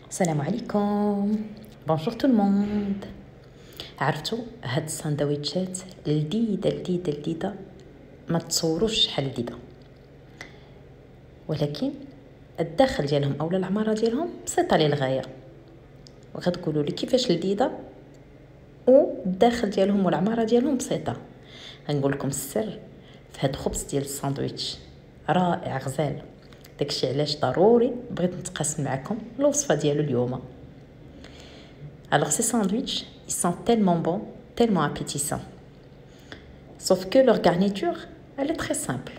السلام عليكم. بونجور تو الموند. عرفتوا هاد الساندويتشات لذيذه ما تصوروش شحال لذيذه، ولكن الداخل ديالهم اولا العماره ديالهم بسيطه للغايه، وغتقولوا لي كيفاش لذيذه والداخل ديالهم والعماره ديالهم بسيطه. غنقول لكم السر في هاد الخبز ديال الساندويتش، رائع غزال. داكشي علاش ضروري بغيت نتقاسم معكم الوصفه ديالو اليوم. Alors ces sandwichs, ils sont tellement bons, tellement appétissants. Sauf que leur garniture, elle est très simple.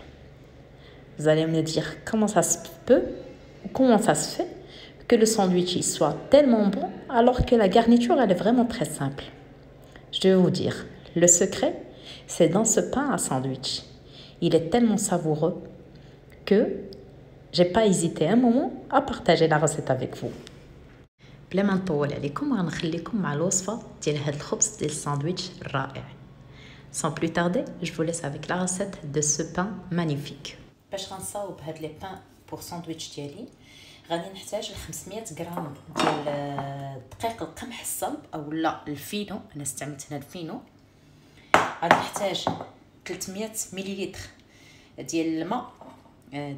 Vous allez me dire comment ça se peut ou comment ça se fait que le sandwich il soit tellement bon alors que la garniture elle est vraiment très simple. Je vais vous dire, le secret, c'est dans ce pain à sandwich. Il est tellement savoureux que j'ai pas hésité un moment à partager la recette avec vous. بلا ما نطول عليكم غنخليكم مع الوصفه ديال هذا الخبز ديال الساندويتش الرائع. Sans plus tarder, je vous laisse avec la recette de ce pain magnifique. باش غنصاوب هاد لي بان بور ساندويتش ديالي غادي نحتاج 500 غرام ديال دقيق القمح الصلب او لا الفينو. انا استعملت هنا الفينو. غادي نحتاج 300 مليلتر ديال الماء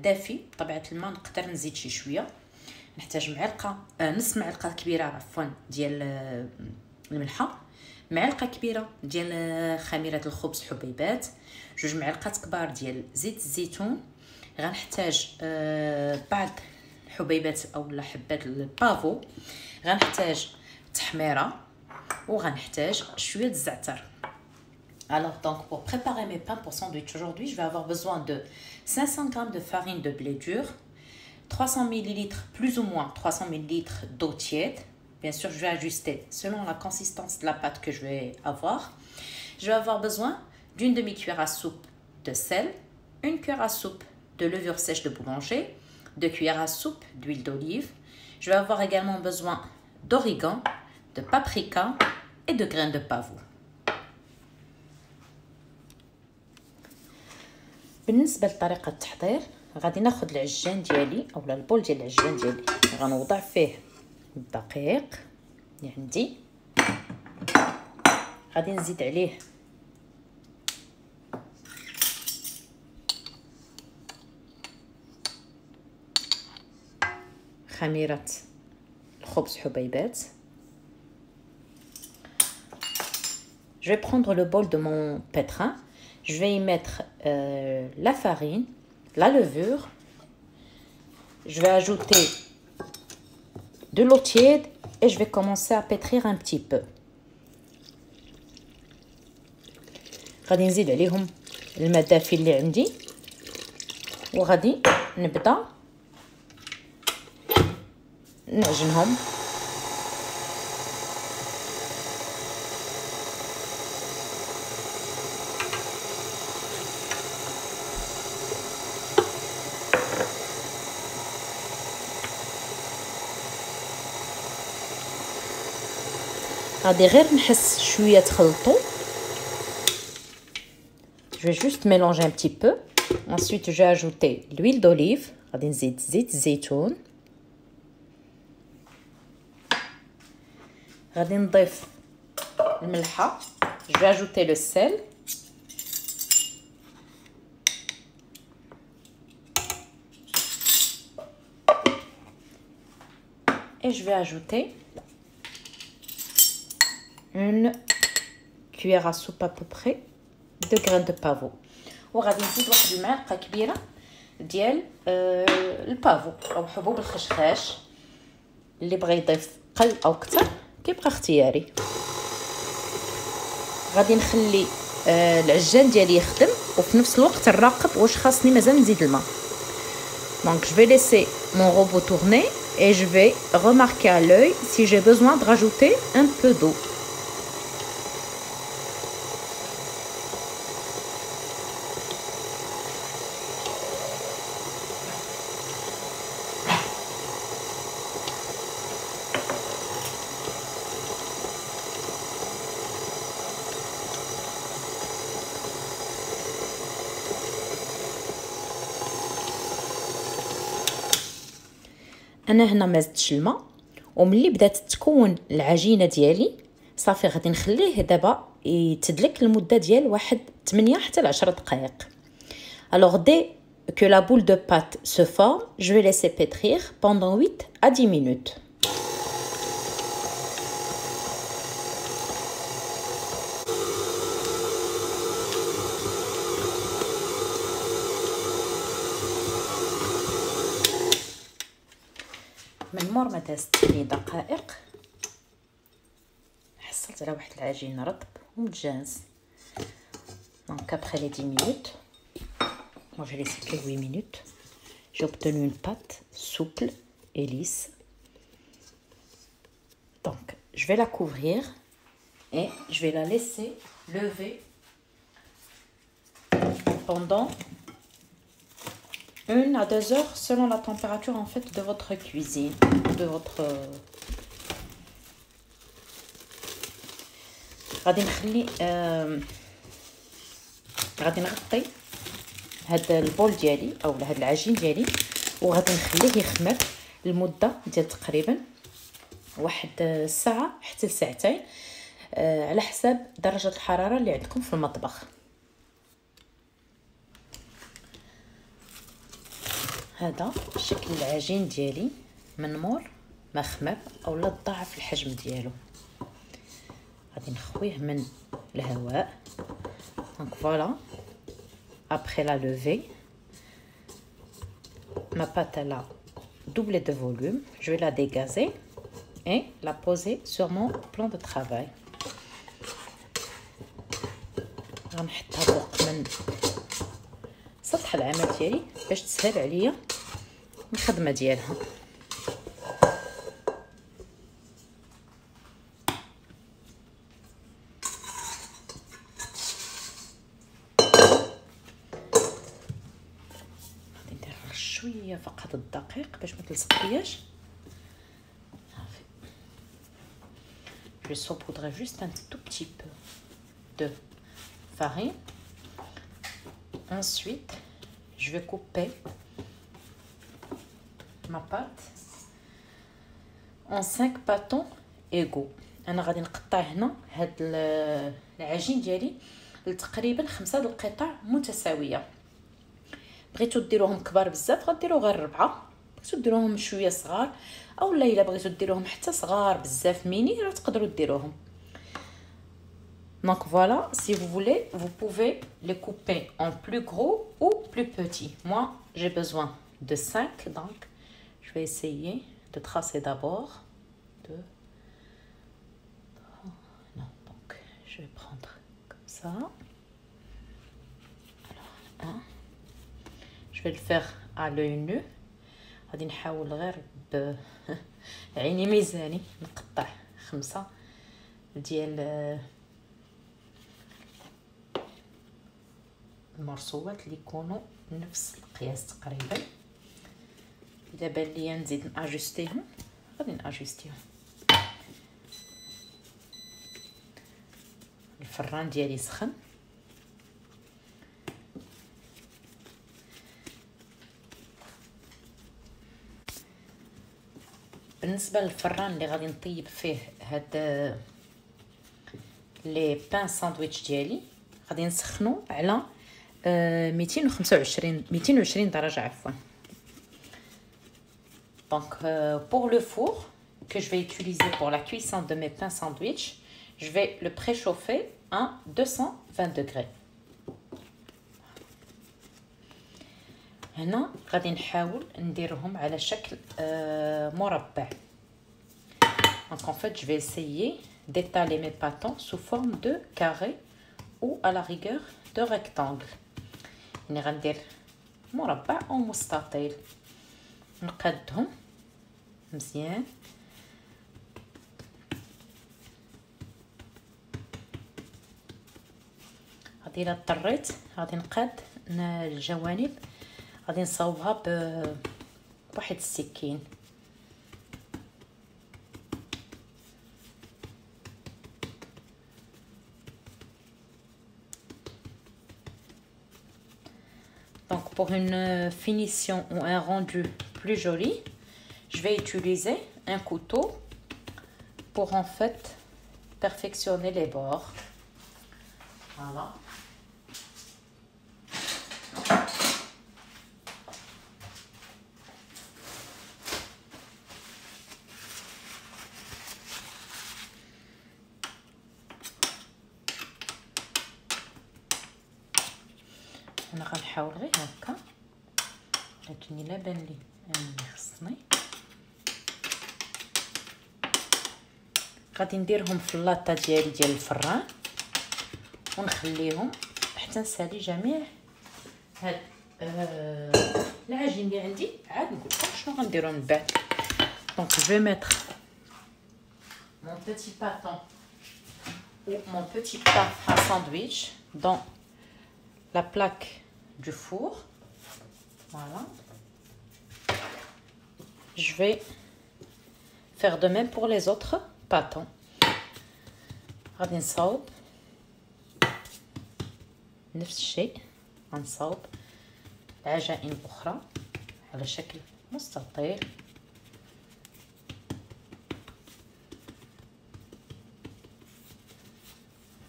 دافي. بطبيعه الماء نقدر نزيد شي شويه. نحتاج معلقه نص معلقه كبيره عفوا ديال الملحه، معلقه كبيره ديال خميره الخبز حبيبات، 2 معلقات كبار ديال زيت الزيتون. غنحتاج بعض الحبيبات او حبات البافو. غنحتاج تحميره وغنحتاج شويه الزعتر. Alors donc pour préparer mes pains pour sandwich aujourd'hui, je vais avoir besoin de 500 g de farine de blé dur, 300 ml plus ou moins 300 ml d'eau tiède. Bien sûr, je vais ajuster selon la consistance de la pâte que je vais avoir. Je vais avoir besoin d'une demi-cuillère à soupe de sel, une cuillère à soupe de levure sèche de boulanger, 2 cuillères à soupe d'huile d'olive. Je vais avoir également besoin d'origan, de paprika et de graines de pavot. بالنسبه لطريقه التحضير، غادي ناخذ العجان ديالي اولا البول ديال العجان ديالي، غنوضع فيه الدقيق اللي عندي، غادي نزيد عليه خميره الخبز حبيبات. Je vais prendre le bol de mon pétrin. Je vais y mettre la farine, la levure. Je vais ajouter de l'eau tiède et je vais commencer à pétrir un petit peu. غادي نزيد عليهم الماء الدافي اللي عندي وغادي نبدا نعجنهم. غادي غير نحس شويه تخلطوا. Je vais juste mélanger un petit peu. Ensuite, je vais ajouter l'huile d'olive. غادي نزيد زيت الزيتون. غادي نضيف الملحه. Je vais ajouter le sel. Et je vais ajouter une cuillère à soupe à peu près de graines de pavot. وغادي نزيد واحد المعلقه كبيره ديال البافو او حبوب الخشخاش. اللي بغى يضيف قل او كتر كيبقى اختياري. غادي نخلي العجان ديالي يخدم وفي نفس الوقت نراقب واش خاصني مازال نزيد الماء. Donc je vais laisser mon robot tourner et je vais remarquer à l'œil si j'ai besoin de rajouter un peu d'eau. انا هنا ما زدتش الماء وملي بدات تكون العجينه ديالي صافي غادي نخليه دابا يتدلك لمده ديال واحد 8 حتى ل 10 دقائق. Alors dès que la boule de pâte se forme, je vais laisser pétrir pendant 8 à 10 minutes. من مور ما دازت 8 دقائق حصلت على واحد العجين رطب ومتجانس. Donc après les 10 minutes, moi j'ai laissé que 8 minutes, j'ai obtenu une pâte souple et lisse. Donc je vais la couvrir et je vais la laisser lever pendant 1 à 2 heures selon la température en fait de votre cuisine, de votre غادي نخلي غادي نغطي هاد البول ديالي او هاد العجين ديالي وغادي نخليه يخمر لمده ديال تقريبا واحد ساعه حتى لساعتين على حساب درجه الحراره اللي عندكم في المطبخ. هذا شكل العجين ديالي من مور ما خمر اولا تضاعف الحجم ديالو. غادي نخويه من الهواء. Donc voilà, après la levée, ma pâte elle a doublé de volume. Je vais la dégazer et la poser sur mon plan de travail. غنحطها فوق من سطح العمل ديالي باش تسهل عليا الخدمه ديالها. غادي ندير شويه فقط الدقيق باش ما تلصقلياش. صافي. Je vais saupoudrer juste un tout petit peu de farine. Ensuite, je vais couper ma pâte en 5 bâtons égaux. انا غادي نقطع هنا هاد العجين ديالي لتقريبا 5 القطع متساويه. بغيتو ديروهم كبار بزاف غديروا غير 4، بغيتو ديروهم شويه صغار او لا الا بغيتو ديروهم حتى صغار بزاف ميني راه تقدروا ديروهم. Donc voilà, si vous voulez, vous pouvez les couper en plus gros ou plus petits. Moi, j'ai besoin de 5, donc je vais essayer de tracer d'abord. Non, donc je vais prendre comme ça. Alors, 1. Je vais le faire à l'œil nu. غادي نحاول غير بعيني ميزاني نقطع 5 ديال المرصوات اللي يكونوا نفس القياس تقريبا. اذا بان ليا نزيد ناجستيهم غادي ناجستيهم. الفران ديالي سخن. بالنسبه للفران اللي غادي نطيب فيه هاد لي بان ساندويتش ديالي غادي نسخنو على 220 درجة عفوا. Donc pour le four que je vais utiliser pour la cuisson de mes pains sandwich, je vais le préchauffer à 220 degrés. هنا غادي نحاول نديرهم على شكل مربع. Donc en fait je vais essayer d'étaler mes pâtons sous forme de carré ou à la rigueur de rectangle. يعني غندير مربع او مستطيل نقادهم مزيان. غادي الا اضطريت غادي نقاد الجوانب غادي نصاوبها بواحد السكين. Donc pour une finition ou un rendu plus joli, je vais utiliser un couteau pour en fait perfectionner les bords. Voilà. انا غنحاول غير هكا، لكن الا بان لي انني خصني غادي نديرهم في اللاطه ديالي ديال الفران ونخليهم حتى نسالي جميع هاد العجين اللي عندي. عاد نقول لكم شنو غنديروا من بعد. دونك جو ميتر mon petit bâton ou mon petit pain à sandwich dans la plaque du four. Voilà. Je vais faire de même pour les autres bâtons. غادي نصاوب نفس الشيء، غنصاوب العجائن الاخرى على شكل مستطيل.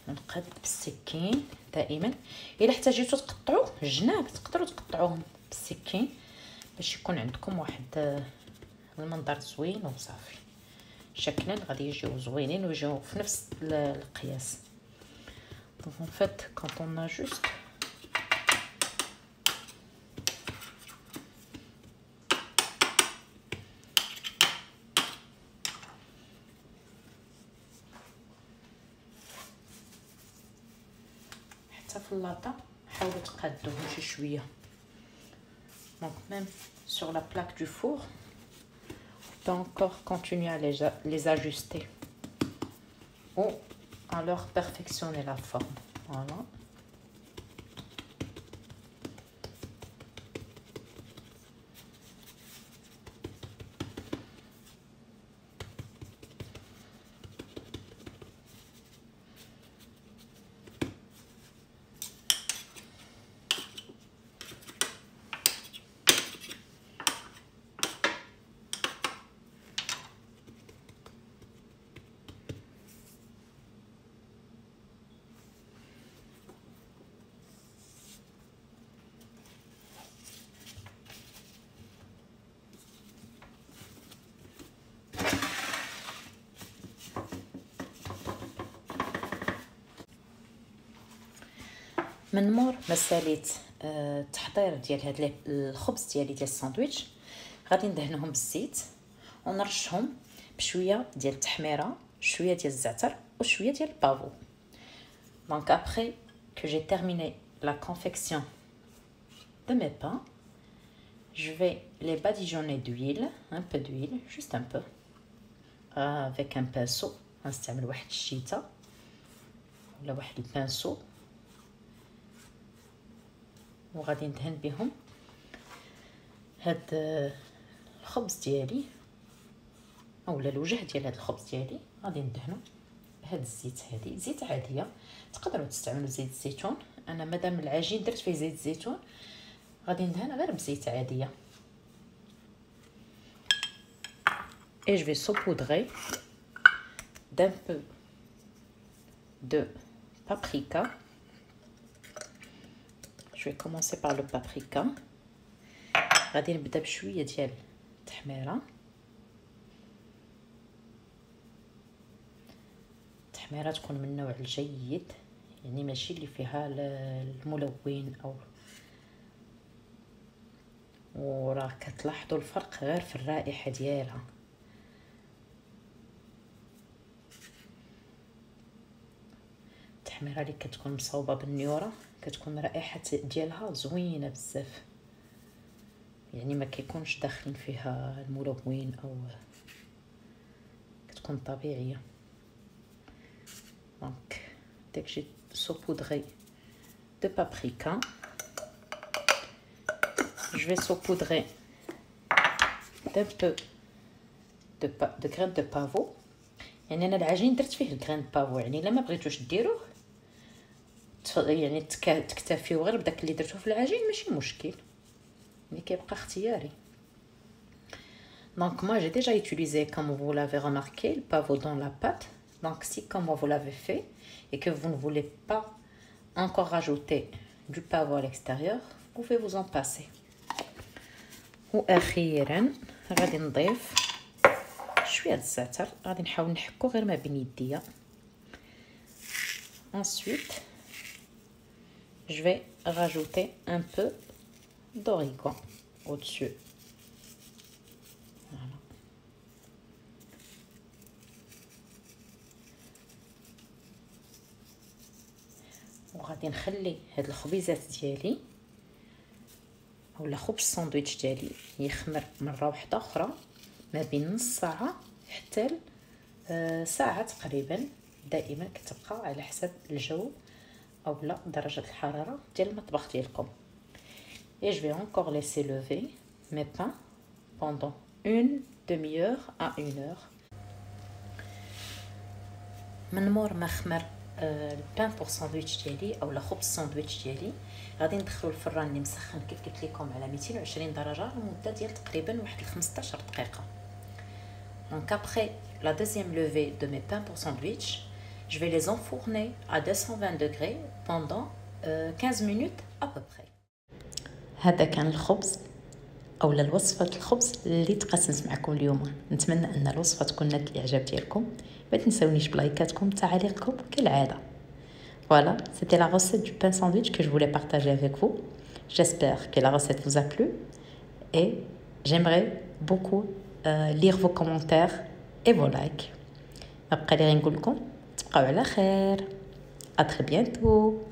نقد بالسكين دائما. الا احتاجيتو تقطعوا الجناب تقدروا تقطعوهم بالسكين باش يكون عندكم واحد المنظر زوين وصافي. شكلا غادي يجيو زوينين ويجيو في نفس القياس. Donc en fait quand on a juste حتى في اللاطه حاولوا تقادوهم شي شويه. Donc même sur la plaque du four on peut encore continuer à les ajuster ou alors perfectionner la forme. Voilà. من مور ما ساليت التحضير ديال هاد الخبز ديالي ديال الساندويتش غادي ندهنهم بالزيت ونرشهم بشويه ديال التحميره، شويه ديال الزعتر وشويه ديال البافو. Donc après que j'ai terminé la confection de mes pains, je vais les badigeonner d'huile, un peu d'huile, juste un peu, avec un pinceau. غنستعمل واحد الشيته ولا واحد البانسو وغادي ندهن بهم هاد الخبز ديالي اولا الوجه ديال هاد الخبز ديالي. غادي ندهنو بهاد الزيت، هادي زيت عاديه، تقدروا تستعملوا زيت الزيتون. انا مادام العجين درت فيه زيت الزيتون غادي ندهن غير بزيت عاديه. et je vais saupoudrer d'un peu de paprika. Je vais commencer par le paprika. غادي نبدا بشويه ديال التحميره. التحميره تكون من النوع الجيد، يعني ماشي اللي فيها الملون او، وراه كتلاحظوا الفرق غير في الرائحه ديالها. التحميره اللي كتكون مصوبه بالنيوره كتكون رائحه ديالها زوينه بزاف، يعني ما كيكونش داخلين فيها الملون او كتكون طبيعيه. دونك dès que j'ai saupoudré de paprika, je vais saupoudrer d'un peu de graines de pavot. يعني انا العجين درت فيه الكرين بافو، يعني الا ما بغيتوش ديروه يعني تكتفيو غير بداك اللي درتو في العجين ماشي مشكل، يعني كيبقى اختياري. Donc moi j'ai déjà utilisé, comme vous l'avez remarqué, le pavot dans la pâte. Donc si comme moi vous l'avez fait et que vous ne voulez pas encore rajouter du pavot à l'extérieur, vous pouvez vous en passer. واخيرا غادي نضيف شويه الزعتر، غادي نحاول نحكو غير ما بين يديا. Ensuite, je vais rajouter un peu d'origan au-dessus. Voilà. وغادي نخلي هاد الخبيزات ديالي اولا خبز الساندويتش ديالي يخمر مره واحده اخرى ما بين نص ساعه حتى ساعه تقريبا. دائما كتبقى على حسب الجو اولا درجه الحراره ديال المطبخ ديالكم. Et je vais encore laisser lever mes pains pendant une demi-heure à 1 heure. من مور ما خمر البان بور ساندويتش ديالي اولا خبز الساندويتش ديالي غادي ندخلو الفران اللي مسخن كيف قلت لكم على 220 درجه لمده ديال تقريبا واحد 15 دقيقه. Donc après la deuxième levée de mes pains pour sandwich, je vais les enfourner à 220 degrés pendant 15 minutes à peu près. هذا كان الخبز اولا الوصفه الخبز اللي تقاسمت معكم اليوم. نتمنى ان الوصفه تكون نالت الاعجاب ديالكم. ما تنساونيش بلايكاتكم وتعاليقكم كالعاده. Voilà, c'était la recette du pain sandwich que je voulais partager avec vous. J'espère que la recette vous a plu et j'aimerais beaucoup lire vos commentaires et vos likes. Après les نقول لكم تبقاو على خير. À très bientôt.